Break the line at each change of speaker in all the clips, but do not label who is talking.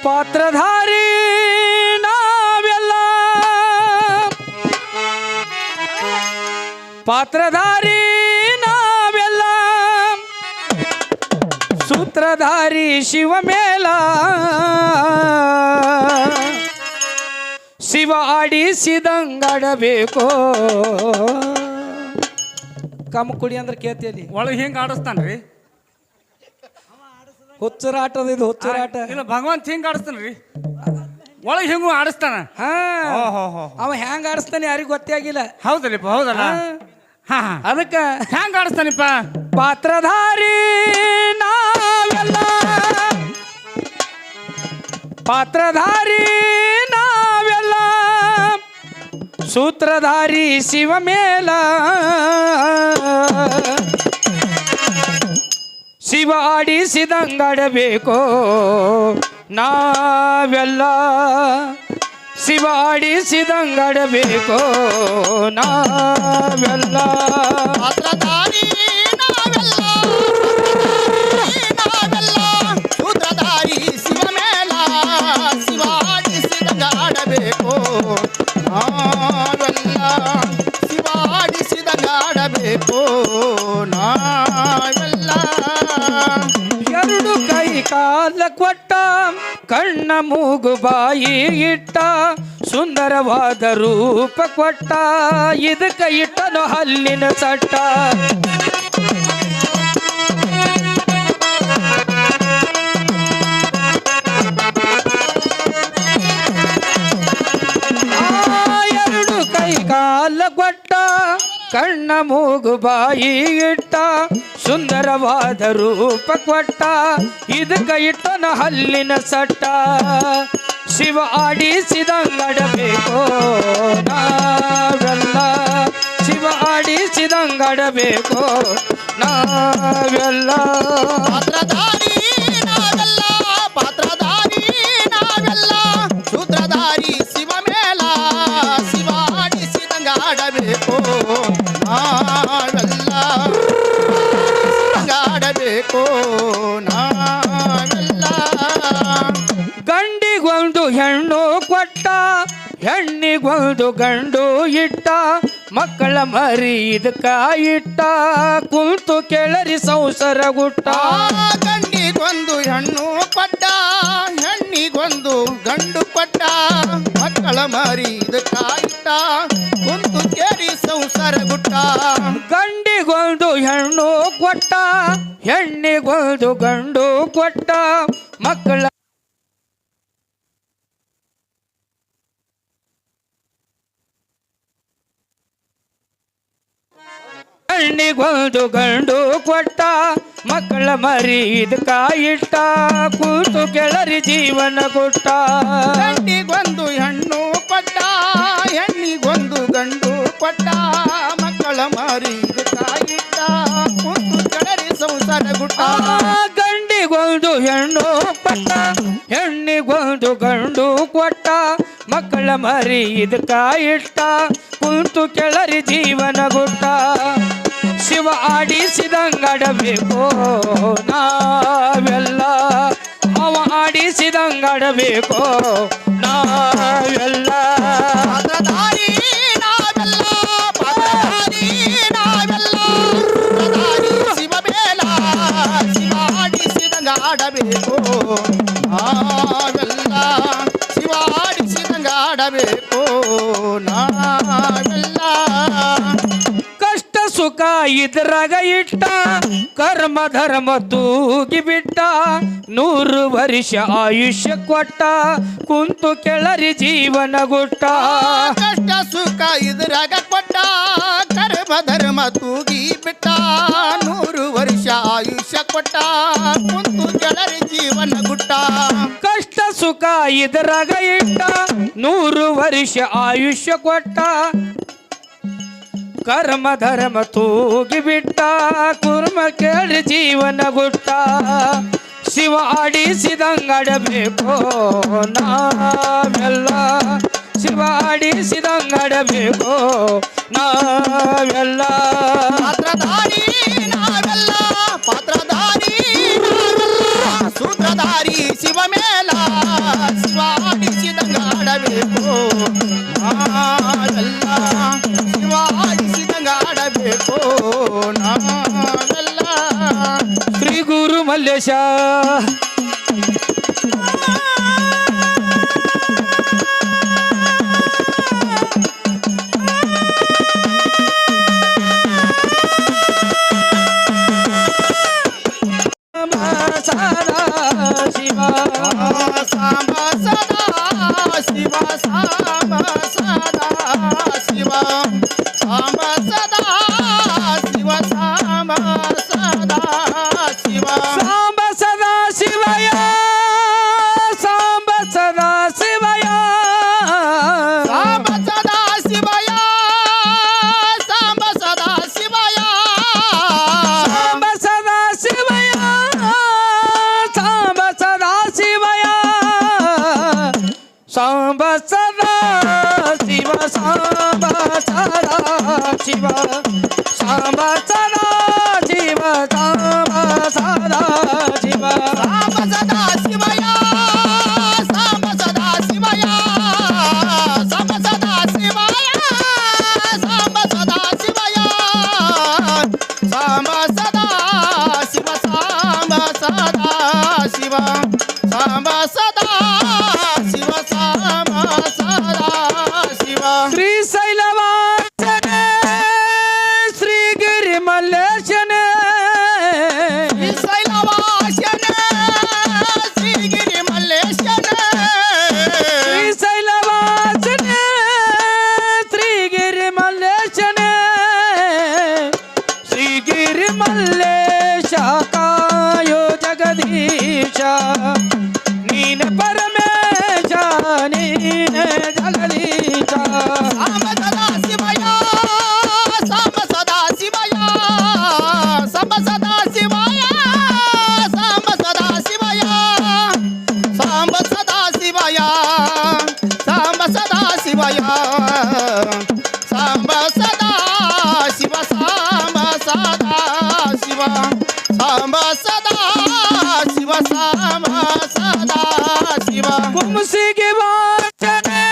ಪಾತ್ರಧಾರಿ ನಾವೆಲ್ಲ ಪಾತ್ರಧಾರಿ ನಾವೆಲ್ಲ ಸೂತ್ರಧಾರಿ ಶಿವಮೇಲ ಶಿವ ಆಡಿಸಿದಂಗಾಡಬೇಕು ಕಮ್ಮ ಕುಡಿ ಅಂದ್ರೆ ಕೇಳ್ತೀಯಲ್ಲಿ
ಒಳಗೆ ಹೆಂಗೆ ಆಡಿಸ್ತಾನ್ರಿ
ಹುಚ್ಚರಾಟದ ಇದು ಹುಚ್ಚರಾಟ
ಇಲ್ಲ ಭಗವಂತ ಹೆಂಗ್ ಆಡಿಸ್ತಾನ್ರಿ ಒಳಗೆ ಹೆಂಗು ಆಡಿಸ್ತಾನ
ಹಾ ಅವ ಹೆಂಗ ಆಡಿಸ್ತಾನೆ ಯಾರಿಗೂ ಗೊತ್ತೇ ಆಗಿಲ್ಲ
ಹೌದಲ್ಲಪ್ಪ ಹೌದಲ್ಲ ಹಾ
ಅದಕ್ಕ
ಹೆಂಗ್ ಆಡಿಸ್ತಾನಿಪ್ಪ
ಪಾತ್ರಧಾರಿ ನಾವೆಲ್ಲ ಪಾತ್ರಧಾರಿ ನಾವೆಲ್ಲ ಸೂತ್ರಧಾರಿ ಶಿವಮೇಲ ಶಿವ ಆಡಿಸಿದಂಗಾಡಬೇಕು ನಾವೆಲ್ಲ ಶಿವ ಆಡಿಸಿದಂಗಾಡಬೇಕು ನಾವೆಲ್ಲ
ಪಾತ್ರಧಾರಿ ನಾವೆಲ್ಲ ಸೂತ್ರಧಾರಿ ಶಿವಮೇಲ ಶಿವ ಆಡಿಸಿದಂಗಾಡಬೇಕು ನಾವೆಲ್ಲ ಶಿವ ಆಡಿಸಿದಂಗಾಡಬೇಕು ನಾವೆಲ್ಲ
ಎರಡು ಕೈ ಕಾಲ ಕೊಟ್ಟ ಕಣ್ಣ ಮೂಗು ಬಾಯಿ ಇಟ್ಟ ಸುಂದರವಾದ ರೂಪ ಕೊಟ್ಟ ಇದಕ್ಕ ಇಟ್ಟನು ಹಲ್ಲಿನ ಸಟ್ಟ ಎರಡು ಕೈ ಕಾಲ ಕೊಟ್ಟ ಕಣ್ಣ ಮೂಗು ಬಾಯಿ ಇಟ್ಟ ಸುಂದರವಾದ ರೂಪ ಕೊಟ್ಟ ಇದಕ್ಕ ಇಟ್ಟನ ಹಲ್ಲಿನ ಸಟ್ಟ ಶಿವ ಆಡಿಸಿದಂಗಡಬೇಕು ನಾವೆಲ್ಲ ಶಿವ ಆಡಿಸಿದಂಗಡಬೇಕು ನಾವೆಲ್ಲ
ಪಾತ್ರಧಾರಿ ನಾವೆಲ್ಲ ಪಾತ್ರಧಾರಿ ನಾವೆಲ್ಲ ಸೂತ್ರಧಾರಿ ಶಿವಮೇಲ ಶಿವ ಆಡಿಸಿದಂಗಾಡಬೇಕು ನಾವೆಲ್ಲ ಆಡಬೇಕು ನಾವೆಲ್ಲ
ಗಂಡಿಗೊಂದು ಹೆಣ್ಣು ಕೊಟ್ಟ ಹೆಣ್ಣಿಗೊಂದು ಗಂಡು ಇಟ್ಟ ಮಕ್ಕಳ ಮರಿ ಇದಕ್ಕ ಇಟ್ಟ ಕುಂತು ಕೆಳರಿ ಸಂಸಾರ ಗುಟ್ಟ
ಗಂಡಿಗೊಂದು ಹೆಣ್ಣು ಕೊಟ್ಟ ಹೆಣ್ಣಿಗೊಂದು ಗಂಡು ಕೊಟ್ಟ ಮಕ್ಕಳ ಮರಿ ಇದಕ್ಕ ಇಟ್ಟ ಕುಂತು ಕೇರಿ ಸಂಸಾರ ಗುಟ್ಟ
ಗಂಡಿಗೊಂದು ಹೆಣ್ಣು ಕೊಟ್ಟ ಹೆಣ್ಣಿಗೊಂದು ಗಂಡು ಕೊಟ್ಟ ಮಕ್ಕಳ ಹೆಣ್ಣಿಗೊಂದು ಗಂಡು ಕೊಟ್ಟ ಮಕ್ಕಳ ಮರಿ ಇದಕ್ಕ ಇಟ್ಟ ಕೂತು ಕೆಳರಿ ಜೀವನ ಕೊಟ್ಟ
ಗಂಡಿಗೊಂದು ಹೆಣ್ಣು ಕೊಟ್ಟ ಹೆಣ್ಣಿಗೊಂದು ಗಂಡು ಕೊಟ್ಟ ಮಕ್ಕಳ ಮಾರಿ ಇಟ್ಟ ಕುಂತು ಕೆಳರಿ ಸಂಸಾರ ಗುಟ್ಟ
ಗಂಡಿಗೊಂದು ಹೆಣ್ಣು ಕೊಟ್ಟ ಹೆಣ್ಣಿಗೊಂದು ಗಂಡು ಕೊಟ್ಟ ಮಕ್ಕಳ ಮರಿ ಇದಕ್ಕ ಇಟ್ಟ ಕುಂತು ಕೆಳರಿ ಜೀವನ ಗುಟ್ಟ ಆಡಿಸಿದಂಗಡಬೇಕು ನಾವೆಲ್ಲ ಅವ ಆಡಿಸಿದಂಗಡಬೇಕು ನಾವೆಲ್ಲ
ಪಾತ್ರಧಾರಿ ನಾವೆಲ್ಲ ಪಾತ್ರಧಾರಿ ನಾವೆಲ್ಲ ಪಾತ್ರಧಾರಿ ಶಿವಬೇಲ ಶಿವ ಆಡಿಸಿದಂಗ ಆಡಬೇಕು ನಾವೆಲ್ಲ ಶಿವ ಆಡಿಸಿದಂಗ ಆಡಬೇಕು ನಾವೆಲ್ಲ
ಕಷ್ಟ ಸುಖ ಇದ್ರಾಗ ಇಟ್ಟ ಕರ್ಮ ಧರ್ಮ ತೂಗಿ ಬಿಟ್ಟ 100 ವರ್ಷ ಆಯುಷ್ಯ ಕೊಟ್ಟ ಕುಂತು ಕೆಳರಿ ಜೀವನ ಗುಟ್ಟ
ಕಷ್ಟ ಸುಖ ಇದ್ರಾಗ ಕೊಟ್ಟ ಕರ್ಮ ಧರ್ಮ ತೂಗಿ ಬಿಟ್ಟ 100 ವರ್ಷ ಆಯುಷ್ಯ ಕೊಟ್ಟ ಕುಂತು ಕೆಳರಿ ಜೀವನ ಗುಟ್ಟ
ಕಷ್ಟ ಸುಖ ಇದ್ರಾಗ ಇಟ್ಟ 100 ವರ್ಷ ಆಯುಷ್ಯ ಕೊಟ್ಟ ಕರ್ಮ ಧರ್ಮ ತೂಗಿ ಬಿಟ್ಟ ಕುರ್ಮ ಕೇಳಿ ಜೀವನ ಗುಟ್ಟ ಶಿವ ಆಡಿಸಿದಂಗಡಬೇಕು ನಾವೆಲ್ಲ ಶಿವ ಆಡಿಸಿದಂಗಡಬೇಕು ನಾವೆಲ್ಲ
ಪಾತ್ರಧಾರಿ ನಾವೆಲ್ಲ ಪಾತ್ರಧಾರಿ ನಾವೆಲ್ಲ ಸೂತ್ರಧಾರಿ ಶಿವ ಮೇಲ ಶಿವ ಆಡಿಸಿದಂಗ ಆಡಬೇಕು ನಾವೆಲ್ಲ ಶಿವ ಆಡಿಸಿದಂಗ ಆಡಬೇಕು ನಾವೆಲ್ಲ
ಶ್ರೀ ಗುರು ಮಲ್ಲೇಶ ಸದಾ ಶಿವ
ಸಾಂಬ ಸದಾ ಶಿವ ಸಾಂಬ ಸದಾ ಶಿವ ಸಾಂಬ ಸದಾ ಶಿವ ಸಾಂಬ ಸದಾ ಶಿವ
ಸಾಂಬ ಸದಾ ಶಿವಯ ಸಾಂಬ ಸದಾ ಶಿವಯ
ಸಾಂಬ ಸದಾ ಶಿವಯ ಸಾಂಬ ಸದಾ ಶಿವಯ
ಸಾಂಬ ಸದಾ ಶಿವಯ ಸಾಂಬ ಸದಾ ಶಿವಯ ಸಾಂಬ ಸದಾ ಶಿವ ಸಾಂಬ ಸದಾ ಶಿವ ಸಾಂಬ ಸದಾ ಶಿವ ಸಾಂಬ ಸದಾ ಶಿವ
ಸಾಂಬ ಸದಾ ಶಿವಯ ಸಾಂಬ ಸದಾ ಶಿವಯ ಸಾಂಬ ಸದಾ ಶಿವಯ ಸಾಂಬ ಸದಾ ಶಿವಯ ಸಾಂಬ ಸದಾ ಶಿವ ಸಾಂಬ ಸದಾ ಶಿವ ಸಾಂಬ ಸದಾ ಶಿವ ಸಾಂಬ ಸದಾ ಶಿವ
ಶ್ರೀಶೈಲವಾಸನೆ ಶ್ರೀಗಿರಿ ಮಲ್ಲೇಶನೆ
ಶ್ರೀಶೈಲವಾಸನೆ ಶ್ರೀಗಿರಿ ಮಲ್ಲೇಶನೆ
ಶ್ರೀಶೈಲವಾಸನೆ ಶ್ರೀಗಿರಿ ಮಲ್ಲೇಶನೆ ಶ್ರೀಗಿರಿ ಮಲ್ಲೇಶ ಕಾಯೋ ಜಗದೀಶ ನೀನ ಪರಮೇಶ ನೀನ ಜಗದೀಶ
ಸಾಂಬ ಸದಾ ಶಿವಯ ಸಾಂಬ ಸದಾ ಶಿವಯ ಸಾಂಬ ಸದಾ ಶಿವಯ ಸಾಂಬ ಸದಾ ಶಿವಯ ಸಾಂಬ ಸದಾ ಶಿವಯ ಸಾಂಬ ಸದಾ ಶಿವಯ ಸಾಂಬ ಸದಾ ಶಿವ ಸಾಂಬ ಸದಾ ಶಿವ ಸಾಂಬ ಸದಾ ಶಿವ ಸಾಂಬ ಸದಾ ಶಿವ
ಕುಂಸಿಗೆ ವಾಚನೆ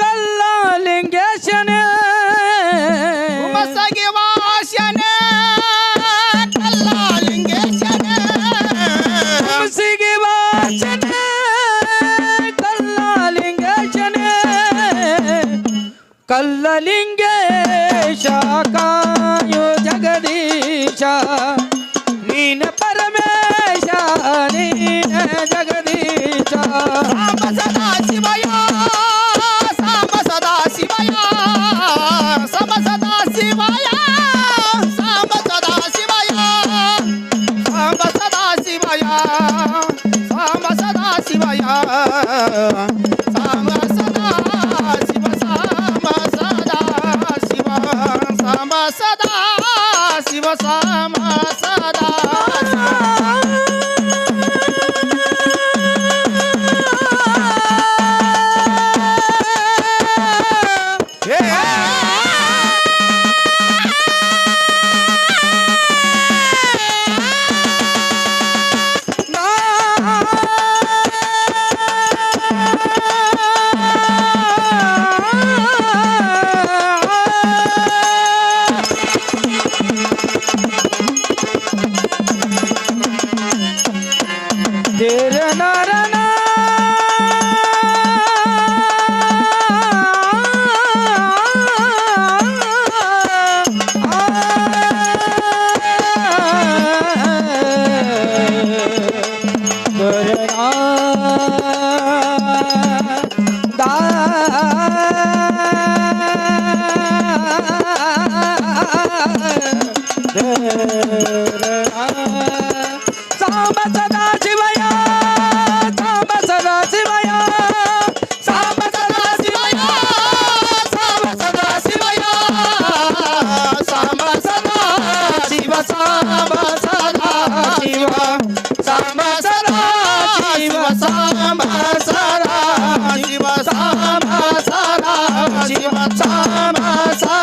ಕಲ್ಲಲಿಂಗೇಶನೆ
ಮಸಗಿ ವಾಸನೆ ಕಲ್ಲಲಿಂಗೇಶನೆ
ಕುಂಸಿಗೆ ವಾಚನೆ ಕಲ್ಲಲಿಂಗೇಶನೆ ಕಲ್ಲಲಿಂಗೇಶ ಕಾಯೋ ಜಗದೀಶ ನೀನ ಪರಮೇಶ ನೀನ ಜಗದೀಶ
ಸಾಂಬ ಸದಾ ಶಿವಯ ಸಾಂಬ ಸದಾ ಶಿವಯ ಸಾಂಬ ಸದಾ ಶಿವಯ ಸಾಂಬ ಸದಾ ಶಿವಯ ಸಾಂಬ ಸದಾ ಶಿವಯ ಸಾಂಬ ಸದಾ ಶಿವಯ ಸಾಂಬ ಸದಾ ಶಿವ ಸಾಂಬ ಸದಾ ಶಿವ ಸಾಂಬ ಸದಾ ಶಿವ ಸಾಂಬ ಸದಾ
ಶಿವ
ಸಾಂಬ